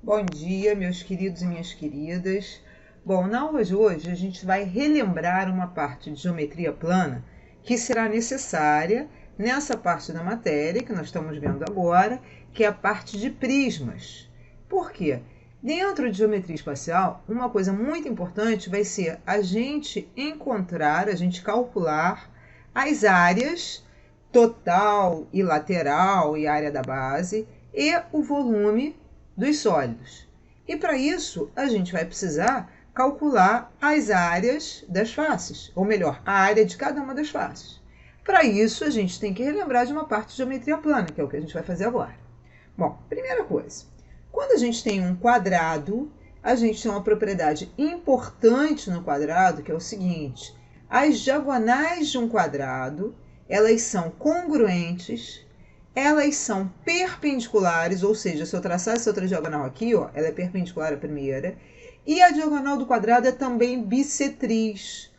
Bom dia, meus queridos e minhas queridas. Bom, na aula de hoje a gente vai relembrar uma parte de geometria plana que será necessária nessa parte da matéria que nós estamos vendo agora, que é a parte de prismas. Por quê? Dentro de geometria espacial, uma coisa muito importante vai ser a gente encontrar, a gente calcular as áreas total e lateral e área da base e o volume dos sólidos. E para isso, a gente vai precisar calcular as áreas das faces, ou melhor, a área de cada uma das faces. Para isso, a gente tem que relembrar de uma parte de geometria plana, que é o que a gente vai fazer agora. Bom, primeira coisa, quando a gente tem um quadrado, a gente tem uma propriedade importante no quadrado, que é o seguinte: as diagonais de um quadrado, elas são congruentes, elas são perpendiculares, ou seja, se eu traçar essa outra diagonal aqui, ó, ela é perpendicular à primeira, e a diagonal do quadrado é também bissetriz.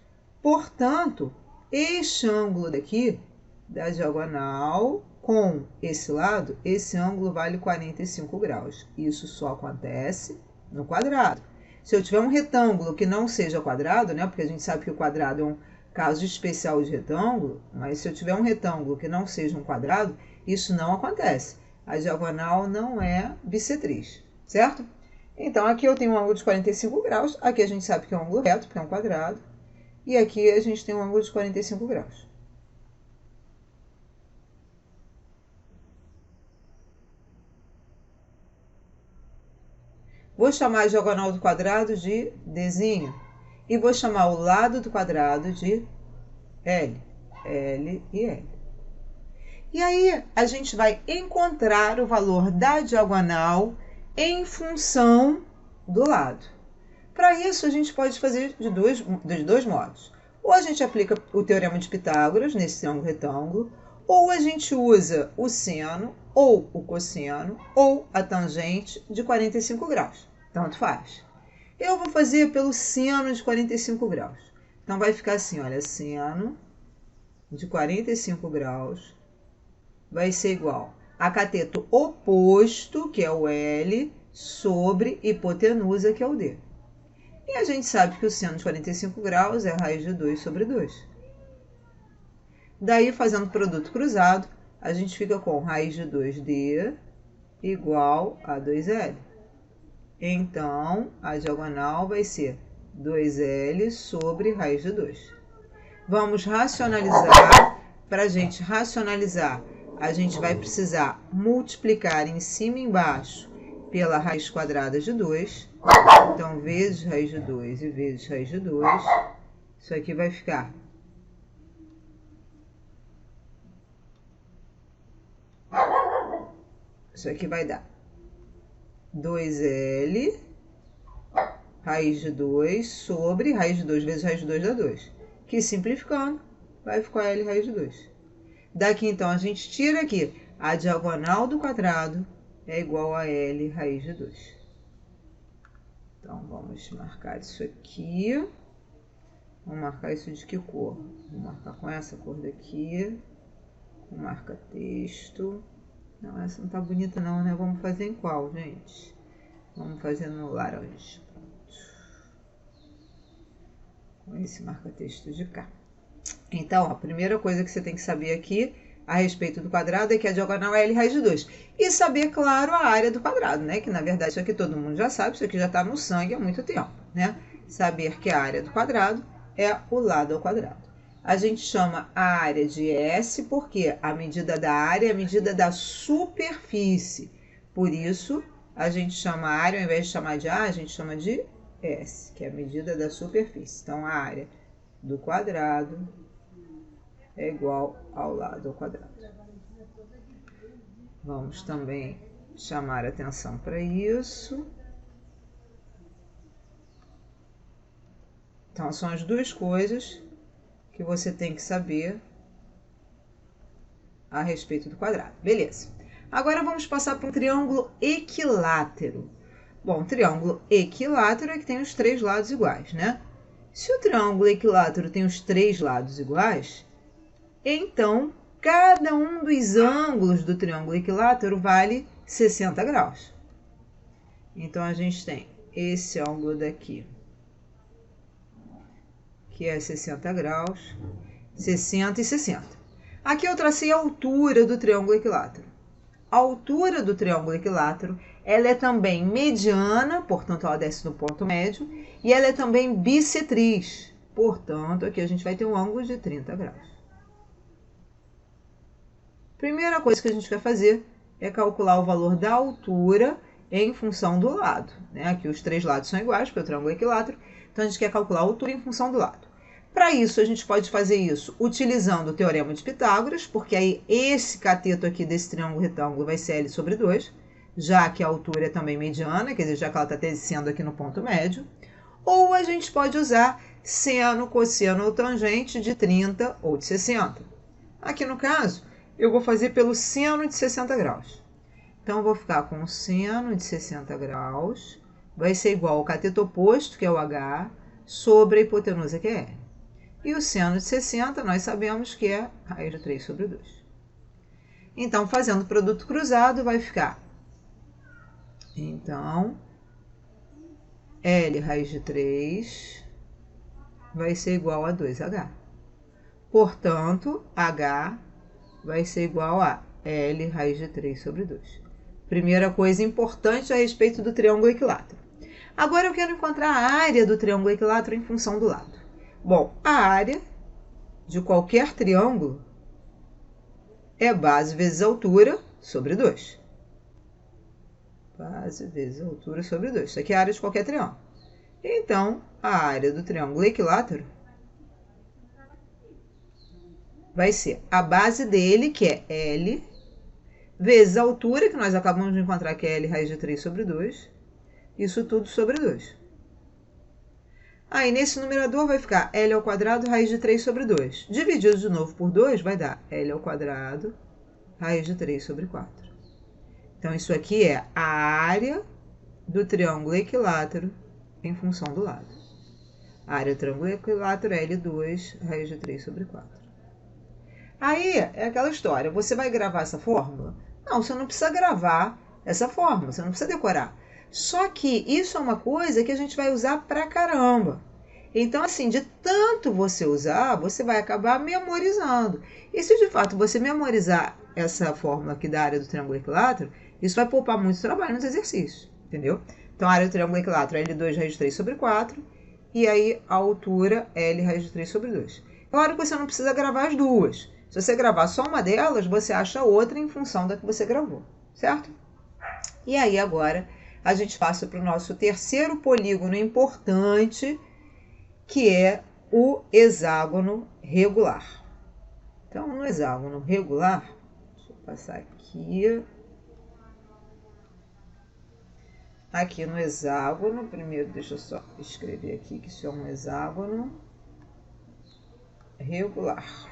Portanto, este ângulo daqui, da diagonal com esse lado, esse ângulo vale 45 graus. Isso só acontece no quadrado. Se eu tiver um retângulo que não seja quadrado, né, porque a gente sabe que o quadrado é um caso especial de retângulo, mas se eu tiver um retângulo que não seja um quadrado, isso não acontece. A diagonal não é bissetriz, certo? Então, aqui eu tenho um ângulo de 45 graus, aqui a gente sabe que é um ângulo reto, porque é um quadrado, e aqui a gente tem um ângulo de 45 graus. Vou chamar a diagonal do quadrado de Dzinho, e vou chamar o lado do quadrado de L. L e L. E aí, a gente vai encontrar o valor da diagonal em função do lado. Para isso, a gente pode fazer de dois modos. Ou a gente aplica o teorema de Pitágoras nesse ângulo retângulo, ou a gente usa o seno, ou o cosseno, ou a tangente de 45 graus. Tanto faz. Eu vou fazer pelo seno de 45 graus. Então, vai ficar assim, olha, seno de 45 graus vai ser igual a cateto oposto, que é o L, sobre hipotenusa, que é o D. E a gente sabe que o seno de 45 graus é raiz de 2 sobre 2. Daí, fazendo produto cruzado, a gente fica com raiz de 2D igual a 2L. Então, a diagonal vai ser 2L sobre raiz de 2. Vamos racionalizar. Para a gente racionalizar, a gente vai precisar multiplicar em cima e embaixo pela raiz quadrada de 2. Então, vezes raiz de 2 e vezes raiz de 2. Isso aqui vai ficar isso aqui vai dar 2L raiz de 2 sobre raiz de 2 vezes raiz de 2 dá 2. Que simplificando, vai ficar L raiz de 2. Daqui, então, a gente tira aqui. A diagonal do quadrado é igual a L raiz de 2. Então, vamos marcar isso aqui. Vamos marcar isso de que cor? Vou marcar com essa cor daqui. Com marca-texto. Não, essa não tá bonita não, né? Vamos fazer em qual, gente? Vamos fazer no laranja. Pronto. Com esse marca-texto de cá. Então, a primeira coisa que você tem que saber aqui a respeito do quadrado é que a diagonal é L raiz de 2. E saber, claro, a área do quadrado, né? Que, na verdade, isso aqui todo mundo já sabe, isso aqui já está no sangue há muito tempo, né? Saber que a área do quadrado é o lado ao quadrado. A gente chama a área de S porque a medida da área é a medida da superfície. Por isso, a gente chama a área, ao invés de chamar de A, a gente chama de S, que é a medida da superfície. Então, a área do quadrado é igual ao lado ao quadrado. Vamos também chamar atenção para isso. Então, são as duas coisas que você tem que saber a respeito do quadrado. Beleza. Agora, vamos passar para um triângulo equilátero. Bom, triângulo equilátero é que tem os três lados iguais, né? Se o triângulo equilátero tem os três lados iguais, então, cada um dos ângulos do triângulo equilátero vale 60 graus. Então, a gente tem esse ângulo daqui, que é 60 graus, 60 e 60. Aqui eu tracei a altura do triângulo equilátero. A altura do triângulo equilátero, ela é também mediana, portanto, ela desce no ponto médio, e ela é também bissetriz, portanto, aqui a gente vai ter um ângulo de 30 graus. Primeira coisa que a gente vai fazer é calcular o valor da altura em função do lado, né? Aqui os três lados são iguais, porque o triângulo é equilátero, então a gente quer calcular a altura em função do lado. Para isso, a gente pode fazer isso utilizando o teorema de Pitágoras, porque aí esse cateto aqui desse triângulo retângulo vai ser L sobre 2, já que a altura é também mediana, quer dizer, já que ela está descendo aqui no ponto médio. Ou a gente pode usar seno, cosseno ou tangente de 30 ou de 60. Aqui no caso, eu vou fazer pelo seno de 60 graus. Então, eu vou ficar com o seno de 60 graus, vai ser igual ao cateto oposto, que é o H, sobre a hipotenusa, que é L. E o seno de 60, nós sabemos que é raiz de 3 sobre 2. Então, fazendo produto cruzado, vai ficar, então, L raiz de 3 vai ser igual a 2H. Portanto, H vai ser igual a L raiz de 3 sobre 2. Primeira coisa importante a respeito do triângulo equilátero. Agora eu quero encontrar a área do triângulo equilátero em função do lado. Bom, a área de qualquer triângulo é base vezes altura sobre 2. Base vezes altura sobre 2. Isso aqui é a área de qualquer triângulo. Então, a área do triângulo equilátero vai ser a base dele, que é L, vezes a altura, que nós acabamos de encontrar, que é L raiz de 3 sobre 2. Isso tudo sobre 2. Aí, nesse numerador vai ficar L ao quadrado raiz de 3 sobre 2. Dividido de novo por 2, vai dar L ao quadrado raiz de 3 sobre 4. Então, isso aqui é a área do triângulo equilátero em função do lado. A área do triângulo equilátero é L2 raiz de 3 sobre 4. Aí, é aquela história, você vai gravar essa fórmula? Não, você não precisa gravar essa fórmula, você não precisa decorar. Só que isso é uma coisa que a gente vai usar pra caramba. Então, assim, de tanto você usar, você vai acabar memorizando. E se de fato você memorizar essa fórmula aqui da área do triângulo equilátero, isso vai poupar muito trabalho nos exercícios, entendeu? Então, a área do triângulo equilátero é L2 raiz de 3 sobre 4, e aí a altura é L raiz de 3 sobre 2. Claro que você não precisa gravar as duas. Se você gravar só uma delas, você acha outra em função da que você gravou, certo? E aí, agora, a gente passa para o nosso terceiro polígono importante, que é o hexágono regular. Então, no hexágono regular, deixa eu passar aqui. Aqui no hexágono, primeiro deixa eu só escrever aqui que isso é um hexágono regular.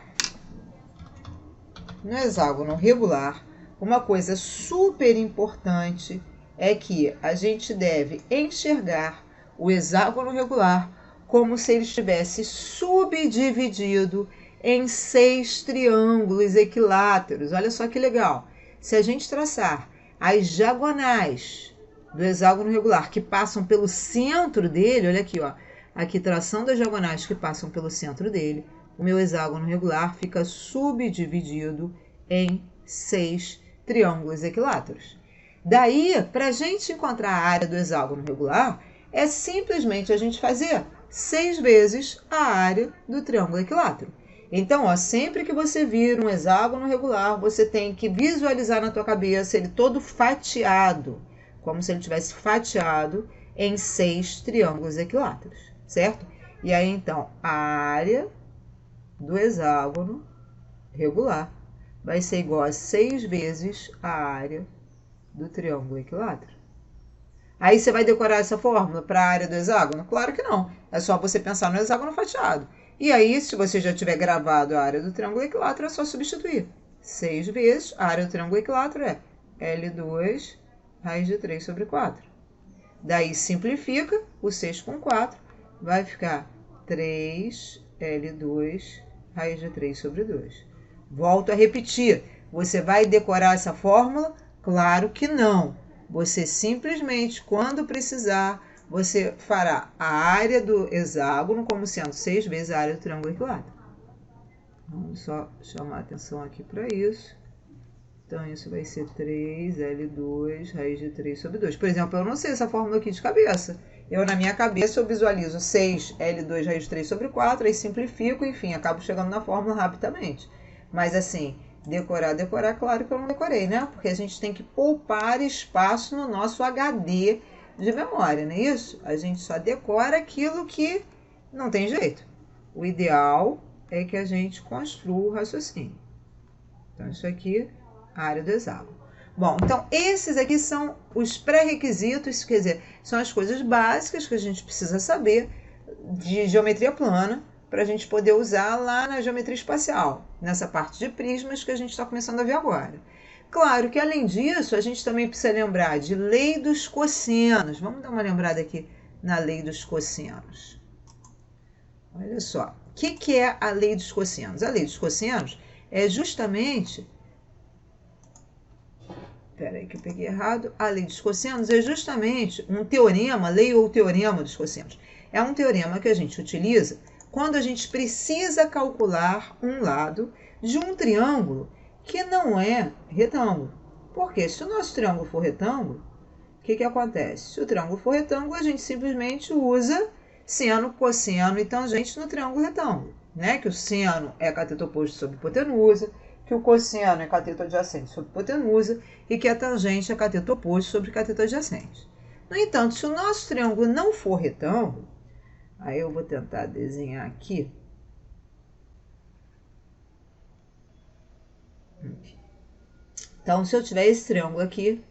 No hexágono regular, uma coisa super importante é que a gente deve enxergar o hexágono regular como se ele estivesse subdividido em 6 triângulos equiláteros. Olha só que legal. Se a gente traçar as diagonais do hexágono regular que passam pelo centro dele, olha aqui, ó, aqui traçando as diagonais que passam pelo centro dele, o meu hexágono regular fica subdividido em 6 triângulos equiláteros. Daí, para a gente encontrar a área do hexágono regular, é simplesmente a gente fazer 6 vezes a área do triângulo equilátero. Então, ó, sempre que você vir um hexágono regular, você tem que visualizar na tua cabeça ele todo fatiado, como se ele tivesse fatiado em 6 triângulos equiláteros, certo? E aí, então, a área do hexágono regular vai ser igual a 6 vezes a área do triângulo equilátero. Aí você vai decorar essa fórmula para a área do hexágono? Claro que não. É só você pensar no hexágono fatiado. E aí, se você já tiver gravado a área do triângulo equilátero, é só substituir. 6 vezes a área do triângulo equilátero é L2 raiz de 3 sobre 4. Daí simplifica o 6 com 4, vai ficar 3L2 raiz de 3 sobre 2. Volto a repetir, você vai decorar essa fórmula? Claro que não. Você simplesmente, quando precisar, você fará a área do hexágono como sendo 6 vezes a área do triângulo equilátero. Vamos só chamar atenção aqui para isso. Então, isso vai ser 3L2 raiz de 3 sobre 2. Por exemplo, eu não sei essa fórmula aqui de cabeça. Na minha cabeça, eu visualizo 6L2 raiz de 3 sobre 4, aí simplifico, enfim, acabo chegando na fórmula rapidamente. Mas, assim, decorar, claro que eu não decorei, né? Porque a gente tem que poupar espaço no nosso HD de memória, não é isso? A gente só decora aquilo que não tem jeito. O ideal é que a gente construa o raciocínio. Então, isso aqui, a área do hexágono. Bom, então, esses aqui são os pré-requisitos, quer dizer, são as coisas básicas que a gente precisa saber de geometria plana para a gente poder usar lá na geometria espacial, nessa parte de prismas que a gente está começando a ver agora. Claro que, além disso, a gente também precisa lembrar de lei dos cossenos. Vamos dar uma lembrada aqui na lei dos cossenos. Olha só, o que é a lei dos cossenos? A lei dos cossenos é justamente... Espera aí que eu peguei errado. A lei dos cossenos é justamente um teorema, lei ou teorema dos cossenos. É um teorema que a gente utiliza quando a gente precisa calcular um lado de um triângulo que não é retângulo. Porque se o nosso triângulo for retângulo, o que acontece? Se o triângulo for retângulo, a gente simplesmente usa seno, cosseno e tangente no triângulo retângulo, né? Que o seno é cateto oposto sobre hipotenusa, que o cosseno é cateto adjacente sobre hipotenusa e que a tangente é cateto oposto sobre cateto adjacente. No entanto, se o nosso triângulo não for retângulo, aí eu vou tentar desenhar aqui. Então, se eu tiver esse triângulo aqui,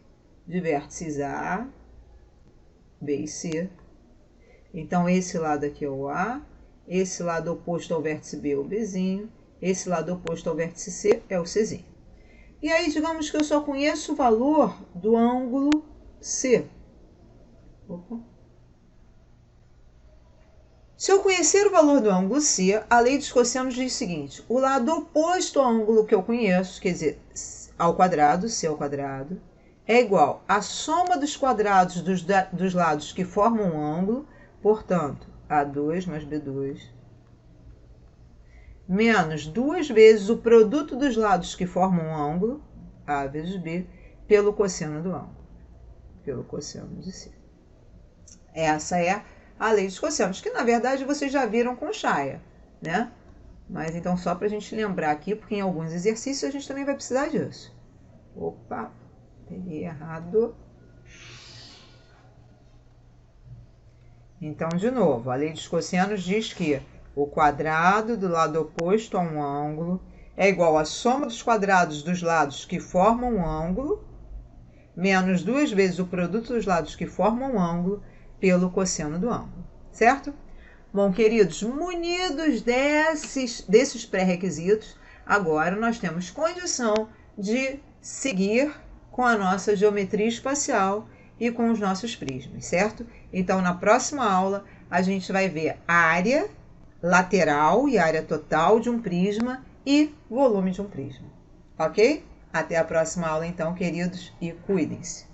de vértices A, B e C, então esse lado aqui é o A, esse lado oposto ao vértice B é o Bzinho, esse lado oposto ao vértice C é o Czinho. E aí, digamos que eu só conheço o valor do ângulo C. Opa. Se eu conhecer o valor do ângulo C, a lei dos cossenos diz o seguinte: o lado oposto ao ângulo que eu conheço, quer dizer, ao quadrado, C ao quadrado, é igual à soma dos quadrados dos lados que formam um ângulo, portanto, A2 mais B2, menos 2 vezes o produto dos lados que formam um ângulo, A vezes B, pelo cosseno do ângulo, pelo cosseno de C. Essa é a lei dos cossenos, que na verdade vocês já viram com Chaya, né? Mas então só para a gente lembrar aqui, porque em alguns exercícios a gente também vai precisar disso. Opa, peguei errado. Então, de novo, a lei dos cossenos diz que o quadrado do lado oposto a um ângulo é igual à soma dos quadrados dos lados que formam um ângulo, menos 2 vezes o produto dos lados que formam um ângulo, pelo cosseno do ângulo, certo? Bom, queridos, munidos desses pré-requisitos, agora nós temos condição de seguir com a nossa geometria espacial e com os nossos prismas, certo? Então, na próxima aula, a gente vai ver a área lateral e área total de um prisma e volume de um prisma, ok? Até a próxima aula, então, queridos, e cuidem-se.